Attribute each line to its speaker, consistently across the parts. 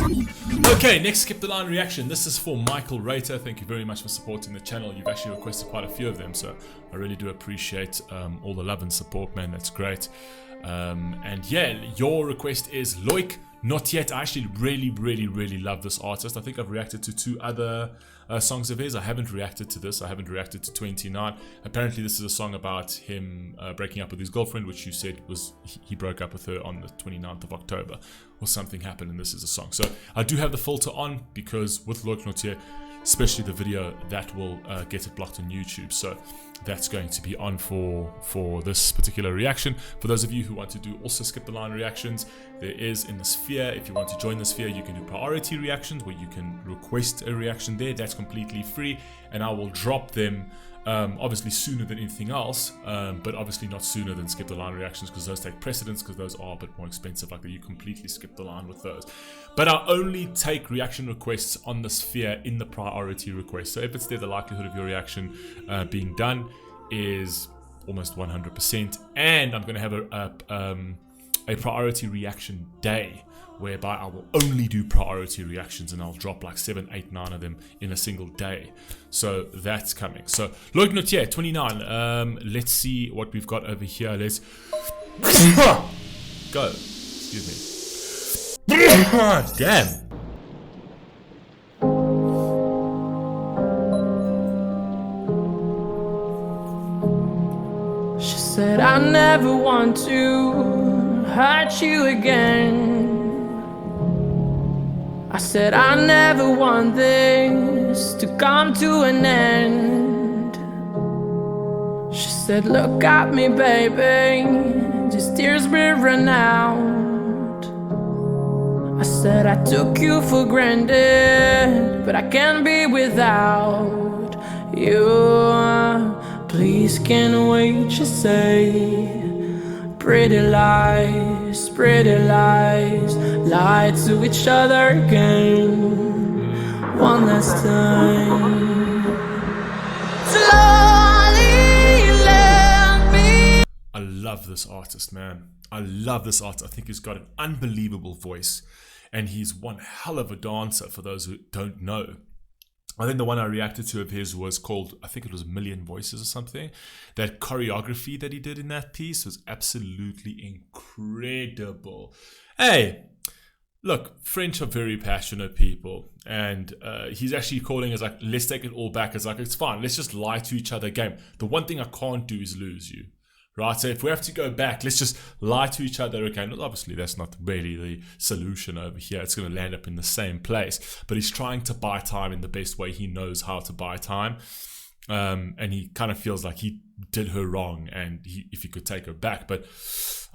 Speaker 1: Okay, next Skip the Line reaction. This is for Michael Rater. Thank you very much for supporting the channel. You've actually requested quite a few of them, so I really do appreciate all the love and support, man. That's great. And yeah, your request is Loïc Nottet. I actually really love this artist. I think I've reacted to 2 other songs of his. I haven't reacted to this. I haven't reacted to 29. Apparently this is a song about him breaking up with his girlfriend, which you said was he broke up with her on the 29th of October or something happened, and this is a song. So I do have the filter on because with Loïc Nottet, especially the video, that will get it blocked on YouTube. So that's going to be on for this particular reaction. For those of you who want to do also Skip the Line reactions, there is in the sphere, if you want to join the sphere, you can do priority reactions where you can request a reaction there. That's completely free, and I will drop them obviously sooner than anything else, but obviously not sooner than Skip the Line reactions, because those take precedence, because those are a bit more expensive. Like that, you completely skip the line with those. But I only take reaction requests on the sphere in the priority request. So if it's there, the likelihood of your reaction being done is almost 100%. And I'm going to have a priority reaction day, whereby I will only do priority reactions, and I'll drop like 7, 8, 9 of them in a single day. So that's coming. So Loïc Nottet, 29. Let's see what we've got over here. Let's go. Excuse me. Damn.
Speaker 2: She said, I never want to hurt you again. I said, I never want this to come to an end. She said, look at me, baby, just tears will run out. I said, I took you for granted, but I can't be without you. Please can't wait, you say. Pretty lies, lie to each other again. One last time. Slowly let me.
Speaker 1: I love this artist, man. I love this artist. I think he's got an unbelievable voice, and he's one hell of a dancer, for those who don't know. I think the one I reacted to of his was called, I think it was Million Voices or something. That choreography that he did in that piece was absolutely incredible. Hey, look, French are very passionate people, and he's actually calling us like, let's take it all back. It's like, it's fine, let's just lie to each other again. The one thing I can't do is lose you. Right, so if we have to go back, let's just lie to each other again. Well, obviously, that's not really the solution over here. It's going to land up in the same place. But he's trying to buy time in the best way he knows how to buy time. And he kind of feels like he did her wrong, and if he could take her back. But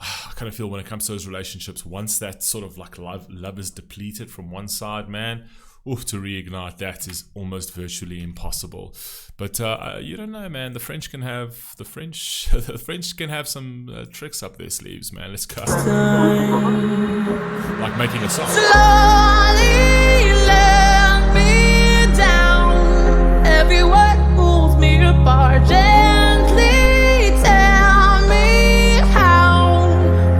Speaker 1: I kind of feel when it comes to those relationships, once that sort of like love is depleted from one side, man, to reignite that is almost virtually impossible. But you don't know, man. The French can have some tricks up their sleeves, man. Let's go. Like making a song.
Speaker 2: Slowly let me down. Every word pulls me apart. Gently tell me how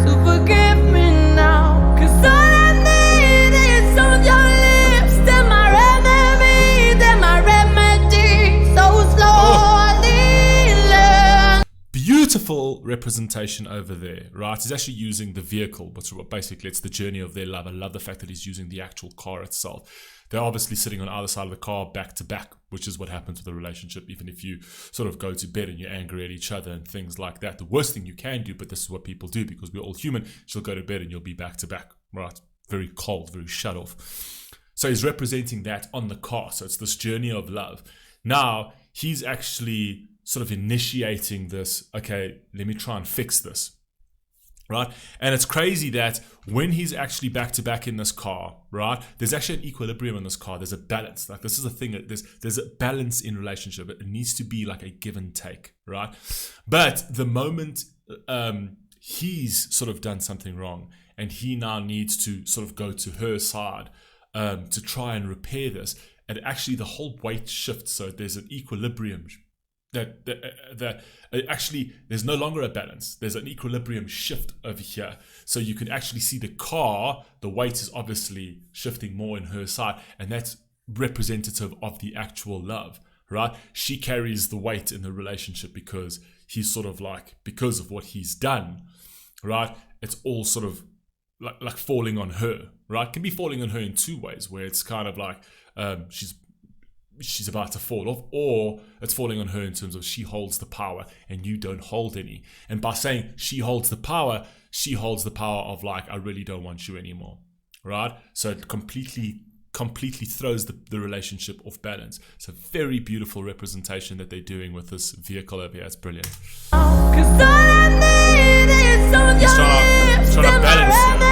Speaker 2: to forgive me now. 'Cause all I need is on your lips. They're my remedy, they're my remedy. So slowly learn.
Speaker 1: Beautiful representation over there, right? He's actually using the vehicle, but basically it's the journey of their love. I love the fact that he's using the actual car itself. They're obviously sitting on either side of the car back to back, which is what happens with a relationship. Even if you sort of go to bed and you're angry at each other and things like that, the worst thing you can do, but this is what people do because we're all human, you'll go to bed and you'll be back to back, right? Very cold, very shut off. So he's representing that on the car. So it's this journey of love. Now he's actually sort of initiating this, okay, let me try and fix this. Right? And it's crazy that when he's actually back to back in this car, right, there's actually an equilibrium in this car. There's a balance. Like, this is a thing that there's a balance in relationship. It needs to be like a give and take, right? But the moment he's sort of done something wrong and he now needs to sort of go to her side to try and repair this, and actually the whole weight shifts. So there's an equilibrium actually there's no longer a balance. There's an equilibrium shift over here. So you can actually see the car, the weight is obviously shifting more in her side, and that's representative of the actual love, right? She carries the weight in the relationship because he's sort of like, because of what he's done, right? It's all sort of like falling on her, right? It can be falling on her in two ways, where it's kind of like she's about to fall off, or it's falling on her in terms of she holds the power and you don't hold any. And by saying she holds the power of like, I really don't want you anymore, right? So it completely throws the relationship off balance. It's a very beautiful representation that they're doing with this vehicle over here. It's brilliant. He's trying to balance it.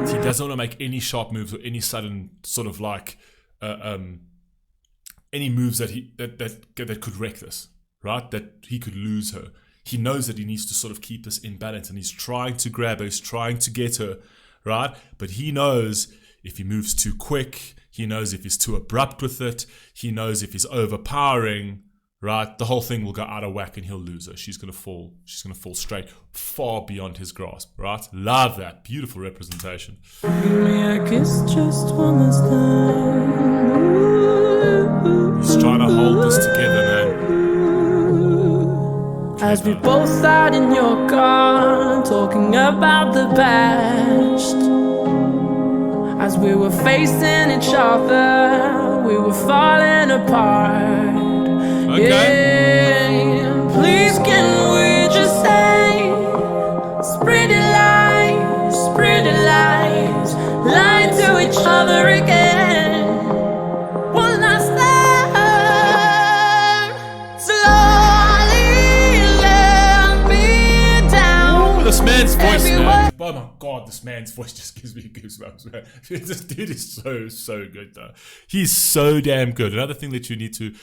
Speaker 1: He doesn't want to make any sharp moves or any sudden sort of like any moves that could wreck this, right? That he could lose her. He knows that he needs to sort of keep this in balance, and he's trying to grab her, he's trying to get her, right? But he knows if he moves too quick, he knows if he's too abrupt with it, he knows if he's overpowering, right? The whole thing will go out of whack and he'll lose her. She's gonna fall straight, far beyond his grasp, right? Love that. Beautiful representation.
Speaker 2: Give me a kiss just one last time.
Speaker 1: He's trying to hold this together, man.
Speaker 2: As we both sat in your car, talking about the past. As we were facing each other, we were falling apart.
Speaker 1: Okay.
Speaker 2: Yeah, please can we just say, pretty lies, lie to each other again. One last time, slowly let me down.
Speaker 1: This man's voice, man. Oh my God, this man's voice just gives me goosebumps, man. This dude is so good, though. He's so damn good. Another thing that you need to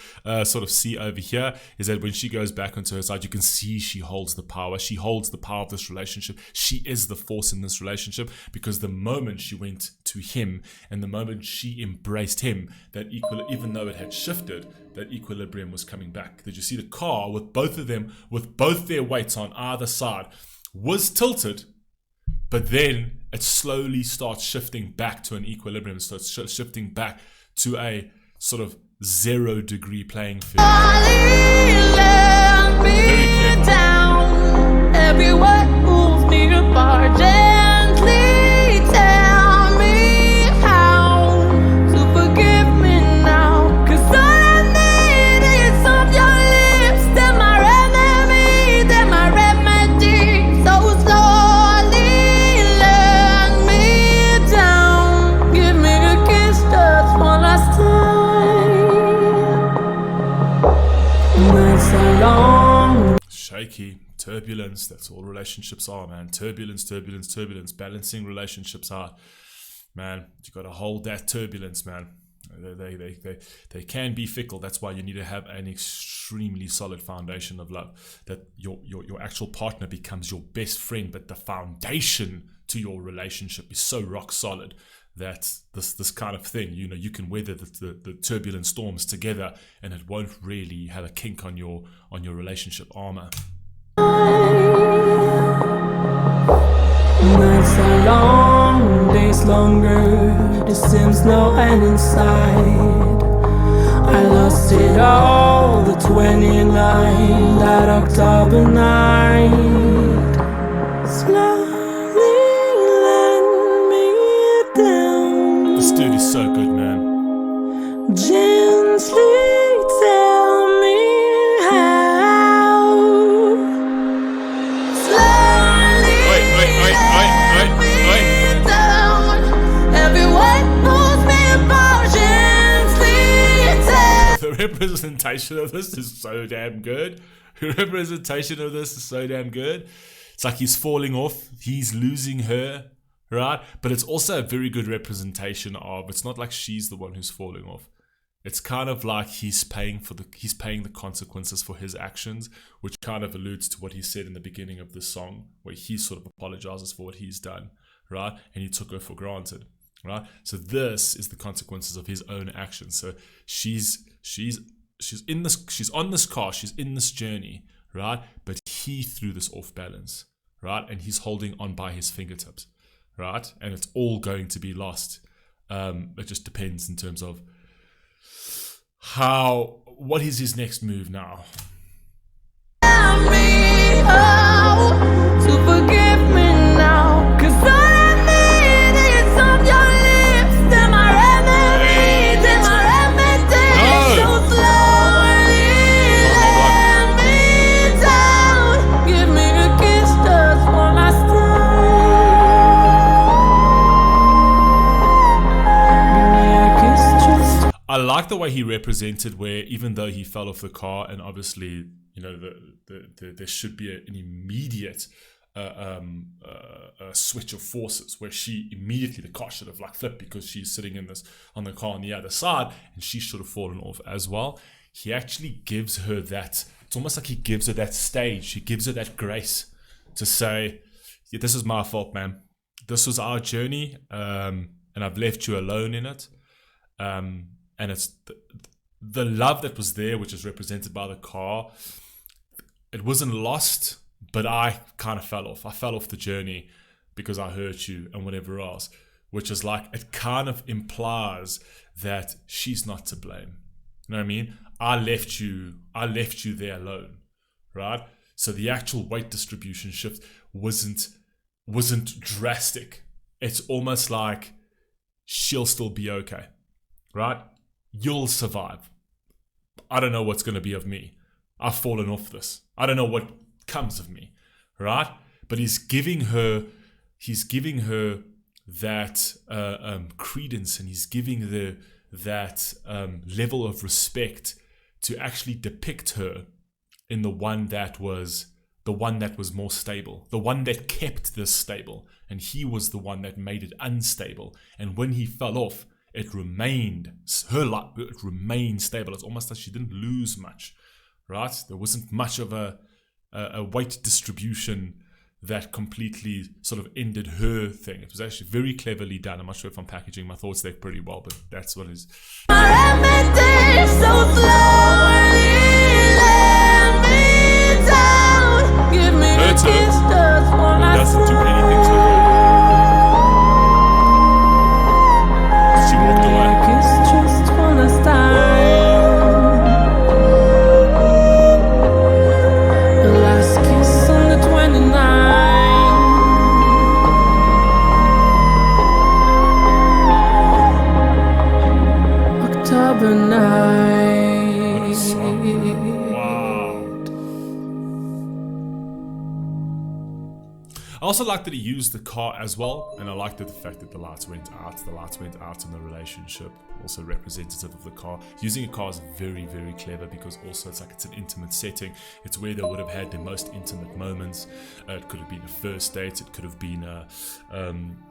Speaker 1: sort of see over here is that when she goes back onto her side, you can see she holds the power. She holds the power of this relationship. She is the force in this relationship, because the moment she went to him and the moment she embraced him, that even though it had shifted, that equilibrium was coming back. Did you see the car with both of them, with both their weights on either side, was tilted, but then it slowly starts shifting back to an equilibrium. It starts shifting back to a sort of 0 degree playing field. Very clever.
Speaker 2: Every word moves me apart. Gently tell me how to forgive me now. 'Cause all I need is of your lips. They're my enemy, they're my remedy. So slowly let me down. Give me a kiss just one last time. Nights are long.
Speaker 1: Shaky. Turbulence. That's all relationships are, man. Turbulence. Balancing relationships out, man. You got to hold that turbulence, man. They can be fickle. That's why you need to have an extremely solid foundation of love. That your actual partner becomes your best friend, but the foundation to your relationship is so rock solid that this kind of thing, you can weather the turbulent storms together, and it won't really have a kink on your relationship armor.
Speaker 2: Nights are long, days longer. There seems no end in sight. I lost it all, the 29, that October night. Slowly let me down.
Speaker 1: This dude is so good, man.
Speaker 2: Gently tell me how. Slowly let me down. Every word pulls me apart. Gently tell.
Speaker 1: The representation of this is so damn good. The representation of this is so damn good. It's like he's falling off. He's losing her, right? But it's also a very good representation of, it's not like she's the one who's falling off. It's kind of like he's paying the consequences for his actions, which kind of alludes to what he said in the beginning of the song, where he sort of apologizes for what he's done, right? And he took her for granted, right? So this is the consequences of his own actions. So she's on this car, she's in this journey, right? But he threw this off balance, right? And he's holding on by his fingertips, right? And it's all going to be lost. It just depends in terms of what is his next move now?
Speaker 2: Tell me how to forgive me now, 'cause all I need is on your lips. Then my remedy, so slowly let me down. Give me a kiss just one last time. Give me a kiss just.
Speaker 1: I like the way he represented where even though he fell off the car, and obviously, you know, there should be an immediate switch of forces where the car should have like flipped because she's sitting on the car on the other side, and she should have fallen off as well. He actually gives her that, it's almost like he gives her that stage, he gives her that grace to say, yeah, this is my fault, man. This was our journey, and I've left you alone in it. And it's the love that was there, which is represented by the car. It wasn't lost, but I kind of fell off. I fell off the journey because I hurt you and whatever else, which is like, it kind of implies that she's not to blame. You know what I mean? I left you there alone, right? So the actual weight distribution shift wasn't drastic. It's almost like she'll still be okay, right? You'll survive. I don't know what's going to be of me. I've fallen off this. I don't know what comes of me, right? But he's giving her that credence, and he's giving that level of respect to actually depict her in the one that was more stable, the one that kept this stable, and he was the one that made it unstable. And when he fell off, it remained stable. It's almost like she didn't lose much, right? There wasn't much of a weight distribution that completely sort of ended her thing. It was actually very cleverly done. I'm not sure if I'm packaging my thoughts there pretty well, but that's what it is. Hurts her, doesn't do anything to her. She walked away.
Speaker 2: Just one last time. The last kiss on the 29th October night.
Speaker 1: What a song. Wow. I also like that he used the car as well, and I liked the fact that the lights went out in the relationship, also representative of the car. Using a car is very, very clever because also it's an intimate setting. It's where they would have had their most intimate moments. It could have been a first date, it could have been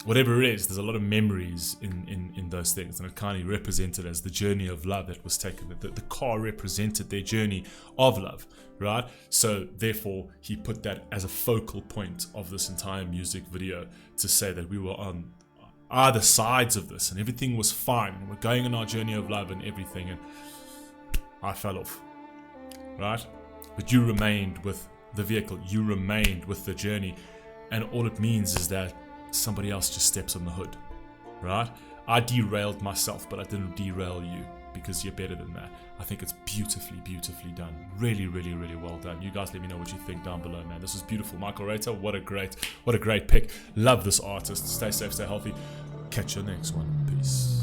Speaker 1: whatever it is. There's a lot of memories in those things, and it kind of represented as the journey of love that was taken. The car represented their journey of love, right? So therefore he put that as a focal point of this entire music video to say that we were on either sides of this and everything was fine and we're going on our journey of love and everything, and I fell off, right? But you remained with the vehicle, you remained with the journey, and all it means is that somebody else just steps on the hood, right? I derailed myself, but I didn't derail you because you're better than that. I think it's beautifully done. Really, really, really well done. You guys let me know what you think down below, man. This was beautiful. Michael Rater, what a great pick. Love this artist. Stay safe, stay healthy. Catch you next one. Peace.